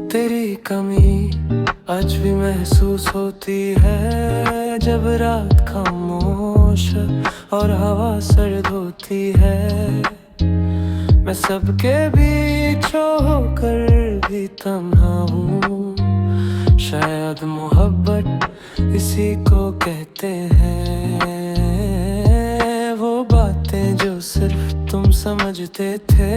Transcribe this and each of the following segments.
तेरी कमी आज भी महसूस होती है जब रात खामोश और हवा सर्द होती है। मैं सबके बीच होकर भी तन्हा हूँ। शायद मोहब्बत इसी को कहते हैं, वो बातें जो सिर्फ तुम समझते थे,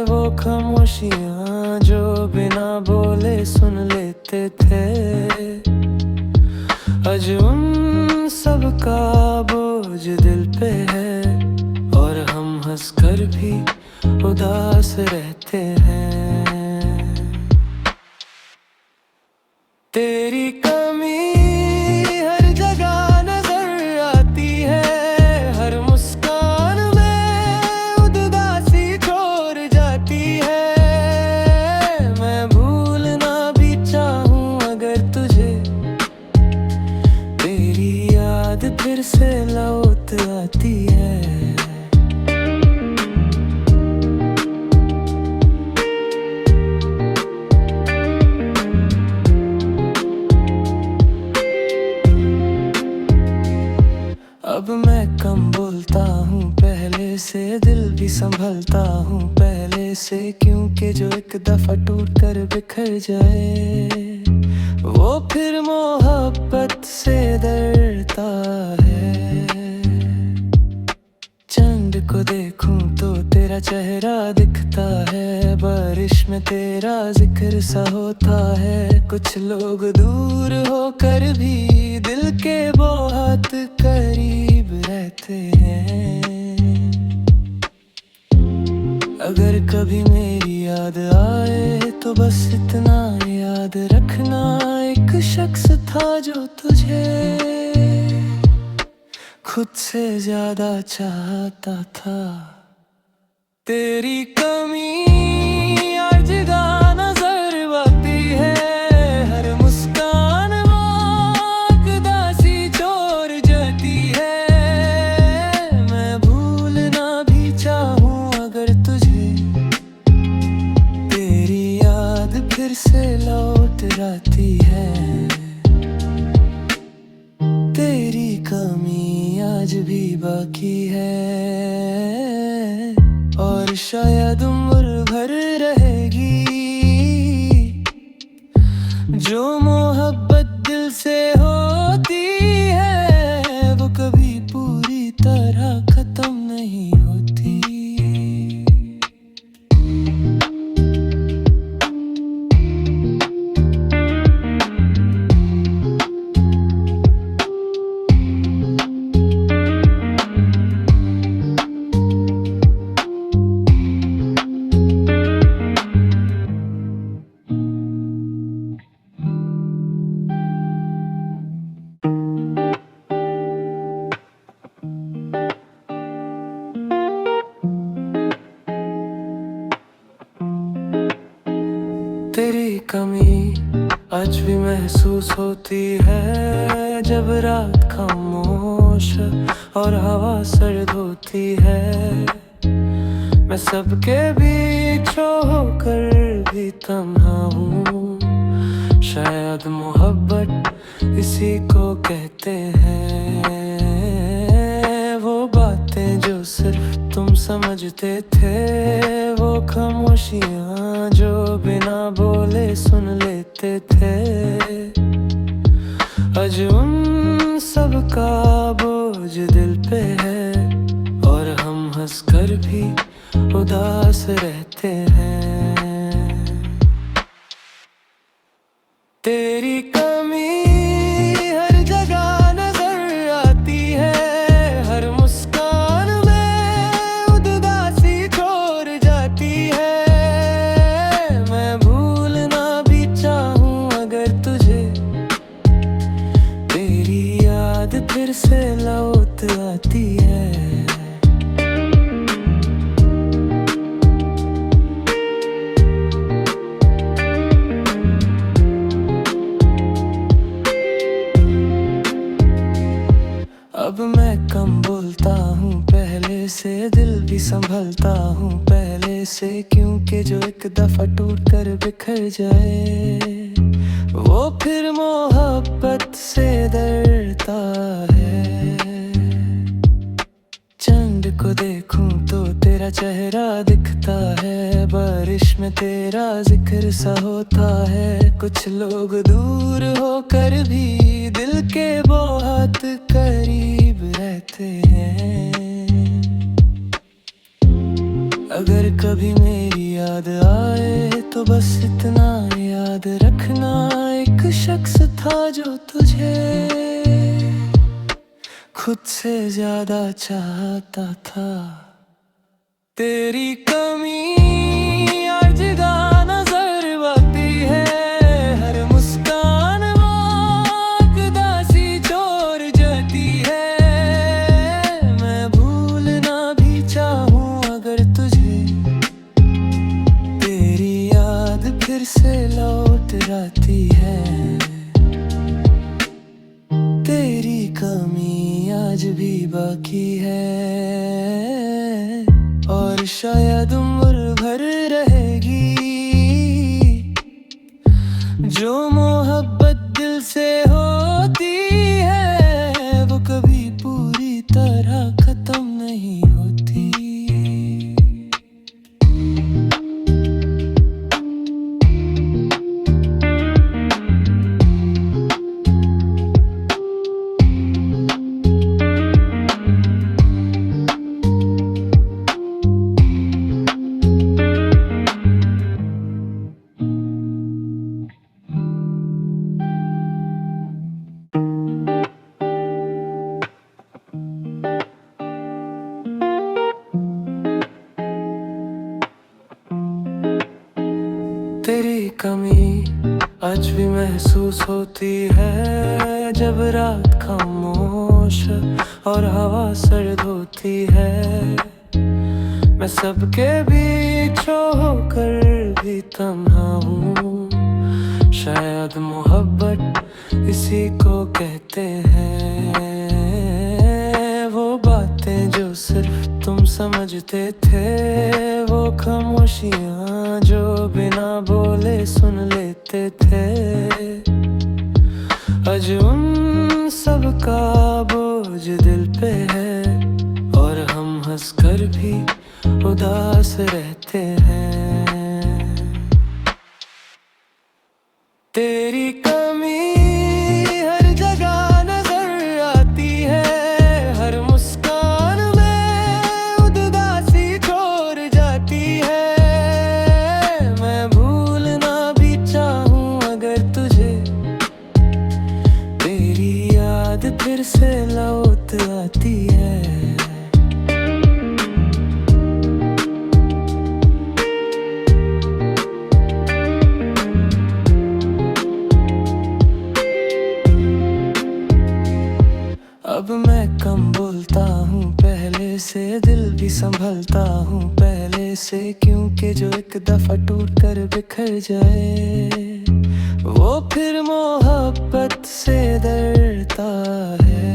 वो खामोशियाँ जो बिना बोले सुन लेते थे। आज उन सब का बोझ दिल पे है और हम हंसकर भी उदास रहते हैं। तेरी कमी हर जगह नजर आती है, हर मुस्कान में उदासी छोड़ जाती है। मैं भूलना भी चाहूं अगर तुझे, तेरी याद फिर से लौट आती है। अब मैं कम बोलता हूँ पहले से, दिल भी संभलता हूँ पहले से, क्योंकि जो एक दफा टूट कर बिखर जाए वो फिर मोहब्बत से डरता है। चंद को देखूं तो तेरा चेहरा दिखता है, बारिश में तेरा जिक्र सा होता है। कुछ लोग दूर होकर भी दिल के बहुत करीब रहते हैं। अगर कभी मेरी याद आए तो बस इतना याद रखना, एक शख्स था जो तुझे खुद से ज्यादा चाहता था। तेरी कमी हर जगह नजर आती है, हर मुस्कान में उदासी छोड़ जाती है। मैं भूलना भी चाहूं अगर तुझे, तेरी याद फिर से लौट आती है। तेरी कमी आज भी बाकी है और शायद उम्र भर रहेगी। जो मोहब्बत दिल से होती है वो कभी पूरी तरह खत्म नहीं होती। तेरी कमी आज भी महसूस होती है जब रात खामोश और हवा सर्द होती है। मैं सबके बीच होकर भी तन्हा हूँ। शायद मोहब्बत इसी को कहते हैं, वो बातें जो सिर्फ तुम समझते थे, वो खामोशियाँ जो बिना बोले सुन लेते थे। आज उन सब का बोझ दिल पे है और हम हंसकर भी उदास रहते हैं। तेरी कमी हर जगह नजर आती है, हर मुस्कान में उदासी छोड़ जाती है। मैं भूलना भी चाहूं अगर तुझे, तेरी याद फिर से लौट आती है। अब मैं कम बोलता हूँ पहले से, दिल भी संभलता हूँ पहले से, क्योंकि जो एक दफा टूट कर बिखर जाए वो फिर मोहब्बत से डरता है। चंद को देखूं तो तेरा चेहरा दिखता है, बारिश में तेरा जिक्र सा होता है। कुछ लोग दूर होकर भी दिल के बहुत करीब रहते हैं। अगर कभी मेरी याद आए तो बस इतना याद रखना, एक शख्स था जो तुझे खुद से ज्यादा चाहता था। तेरी कमी हर जगह नजर आती है, हर मुस्कान उदासी छोड़ जाती है। मैं भूलना भी चाहूं अगर तुझे, तेरी याद फिर से लौट आती है। तेरी कमी आज भी बाकी है और शायद उम्र भर रहेगी। जो मोहब्बत दिल से होती है वो कभी पूरी तरह खत्म नहीं होती। तेरी कमी आज भी महसूस होती है, जब रात खामोश और हवा सर्द होती है। मैं सबके बीच होकर भी तन्हा हूँ, शायद मोहब्बत इसी को कहते हैं। वो बातें जो सिर्फ तुम समझते थे, वो खामोशियाँ जो बिना बोले सुन लेते थे। आज उन सब का बोझ दिल पे है और हम हंसकर भी उदास रहते हैं। तेरी कमी हर जगह नजर आती है, हर मुस्कान में उदासी छोड़ जाती है। मैं भूलना भी चाहूं अगर तुझे, तेरी याद फिर से लौट आती है। अब मैं कम बोलता हूँ पहले से, दिल भी संभलता हूँ पहले से, क्योंकि जो एक दफा टूट कर बिखर जाए वो फिर मोहब्बत से डरता है।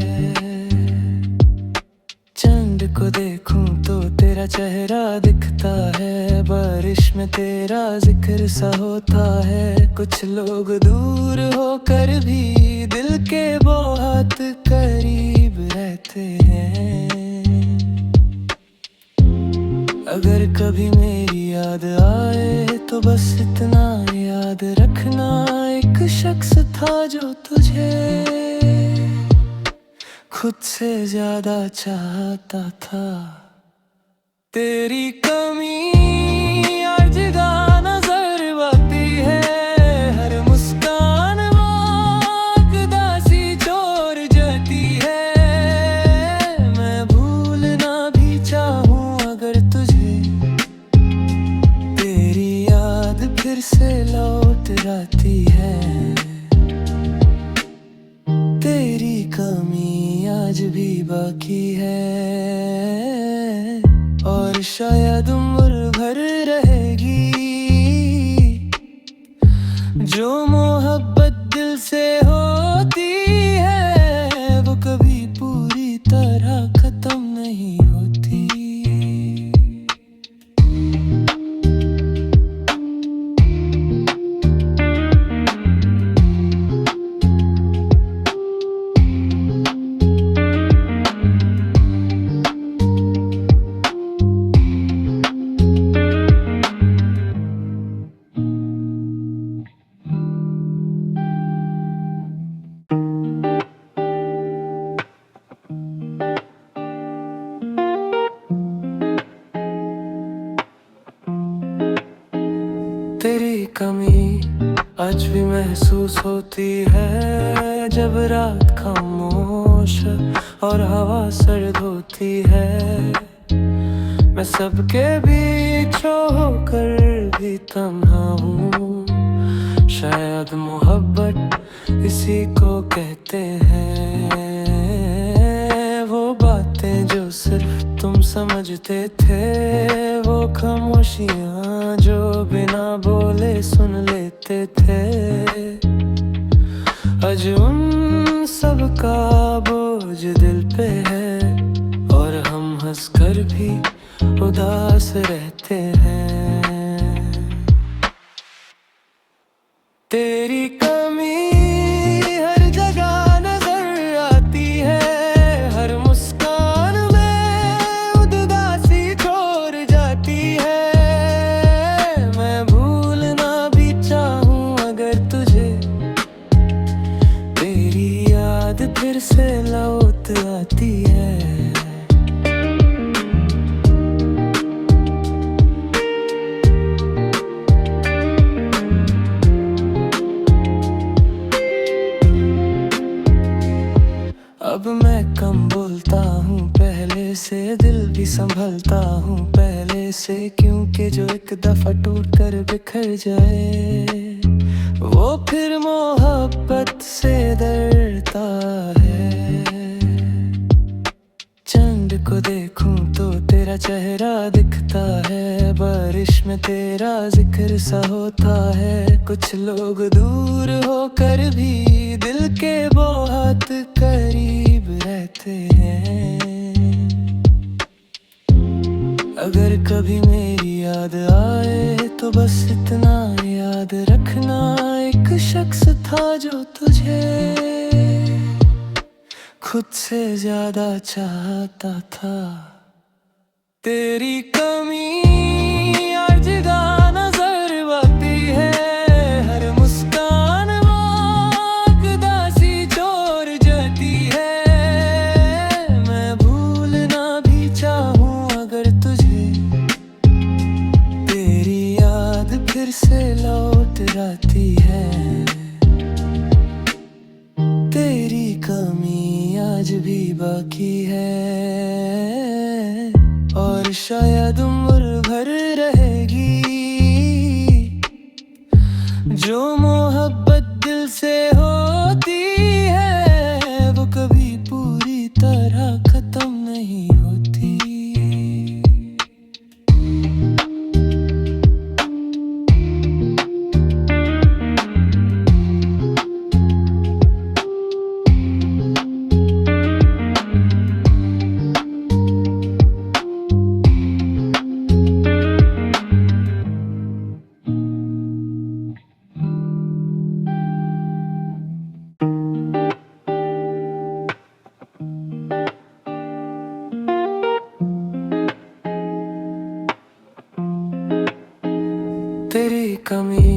चंद को देखूं तो तेरा चेहरा दिखता है, बारिश में तेरा जिक्र सा होता है। कुछ लोग दूर होकर भी दिल के बहुत करीब रहते हैं। अगर कभी मेरी याद आए तो बस इतना याद रखना, एक शख्स था जो तुझे खुद से ज्यादा चाहता था। तेरी कमी हर जगह नजर आती है, हर मुस्कान उदासी छोड़ जाती है। मैं भूलना भी चाहूं अगर तुझे, तेरी याद फिर से लौट आती है। तेरी कमी आज भी बाकी है और शायद उम्र भर रहेगी। जो मोहब्बत दिल से होती है वो कभी पूरी तरह कमी आज भी महसूस होती है, जब रात खामोश और हवा सर्द होती है। मैं सबके बीच होकर भी तन्हा हूँ, शायद मोहब्बत इसी को कहते हैं। वो बातें जो सिर्फ तुम समझते थे, वो खामोशियाँ जो बिना बोले सुन लेते थे। आज उन सब का बोझ दिल पे है, और हम हंसकर भी उदास रहते हैं। तेरी कमी हर जगह नजर आती है, हर मुस्कान में उदासी छोड़ जाती है। मैं भूलना भी चाहूँ अगर तुझे, तेरी याद फिर से लौट आती है। अब मैं कम बोलता हूँ पहले से, दिल भी संभलता हूँ पहले से, क्योंकि जो एक दफा टूट कर बिखर जाए, वो फिर मोहब्बत से डरता है। चंद को देखूं तो तेरा चेहरा दिखता है, बारिश में तेरा जिक्र सा होता है। कुछ लोग दूर होकर भी दिल के बहुत करीब रहते हैं। अगर कभी मेरी याद आए तो बस इतना याद रखना, एक शख्स था जो तुझे खुद से ज्यादा चाहता था। तेरी कमी हर जगह नजर आती है, हर मुस्कान में उदासी छोड़ जाती है। मैं भूलना भी चाहूँ अगर तुझे, तेरी याद फिर से लौट आती है। तेरी कमी आज भी बाकी है, और शायद उम्र भर रहेगी। जो मोहब्बत दिल से होती है, वो कभी पूरी तरह खत्म नहीं होती। तेरी कमी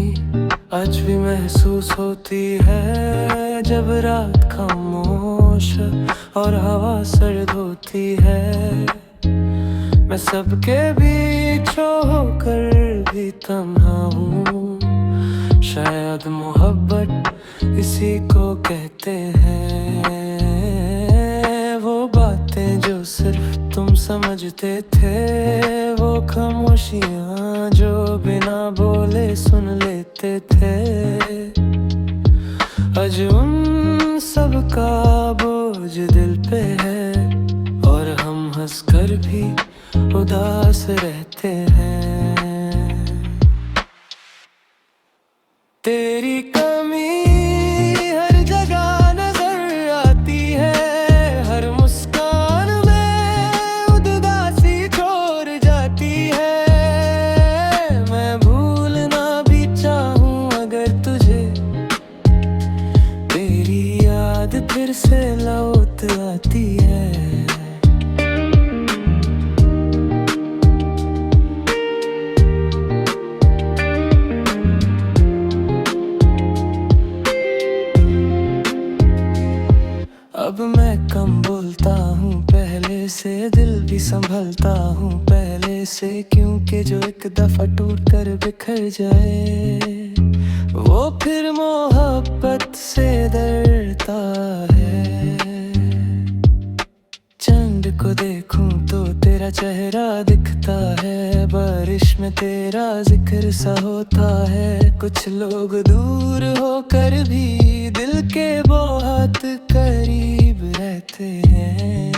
आज भी महसूस होती है, जब रात खामोश और हवा सर्द होती है। मैं सबके बीच होकर भी तन्हा हूँ, शायद मोहब्बत इसी को कहते हैं। वो बातें जो सिर्फ तुम समझते थे, वो खामोशियाँ जो बिना बोले सुन लेते थे। आज उन सब का बोझ दिल पे है, और हम हंसकर भी उदास रहते हैं। तेरी कमी हर जगह नजर आती है, हर मुस्कान में उदासी छोड़ जाती है। मैं भूलना भी चाहूँ अगर तुझे, तेरी याद फिर से लौट आती है। अब मैं कम बोलता हूँ पहले से, दिल भी संभलता हूँ पहले से, क्योंकि जो एक दफा टूट कर बिखर जाए, वो फिर मोहब्बत से डरता है। चंद को देखूं तो तेरा चेहरा दिखता है, बारिश में तेरा जिक्र सा होता है। कुछ लोग दूर होकर भी दिल के बहुत करीब रहते हैं।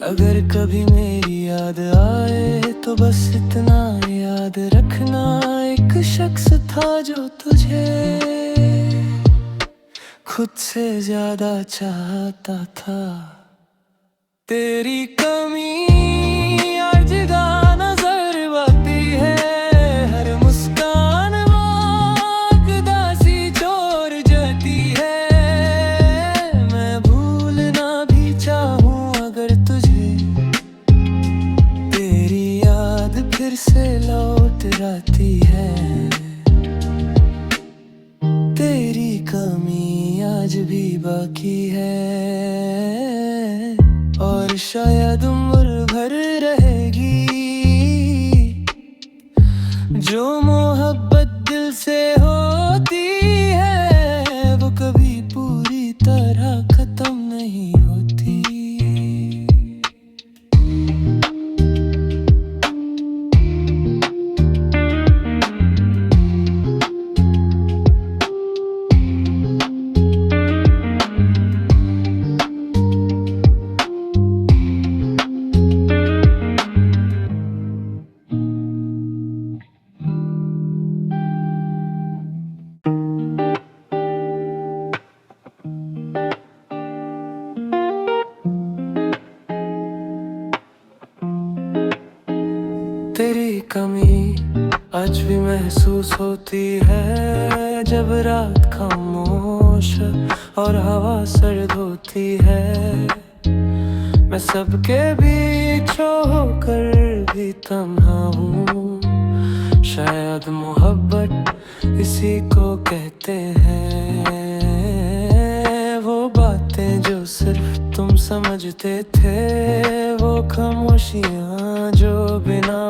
अगर कभी मेरी याद आए तो बस इतना याद रखना, एक शख्स था जो तुझे खुद से ज्यादा चाहता था। तेरी कमी हर जगह नजर आती है, हर मुस्कान वाकदासी छोड़ जाती है। मैं भूलना भी चाहूं अगर तुझे, तेरी याद फिर से लौट आती है। तेरी कमी आज भी बाकी है और शायद उम्र भर रहेगी। जो मोहब्बत दिल से होती है वो कभी पूरी तरह खत्म नहीं होती। तेरी कमी आज भी महसूस होती है, जब रात खामोश और हवा सर्द होती है। मैं सबके बीच होकर भी तन्हा हूँ, शायद मोहब्बत इसी को कहते हैं। वो बातें जो सिर्फ तुम समझते थे, वो खामोशियाँ जो बिना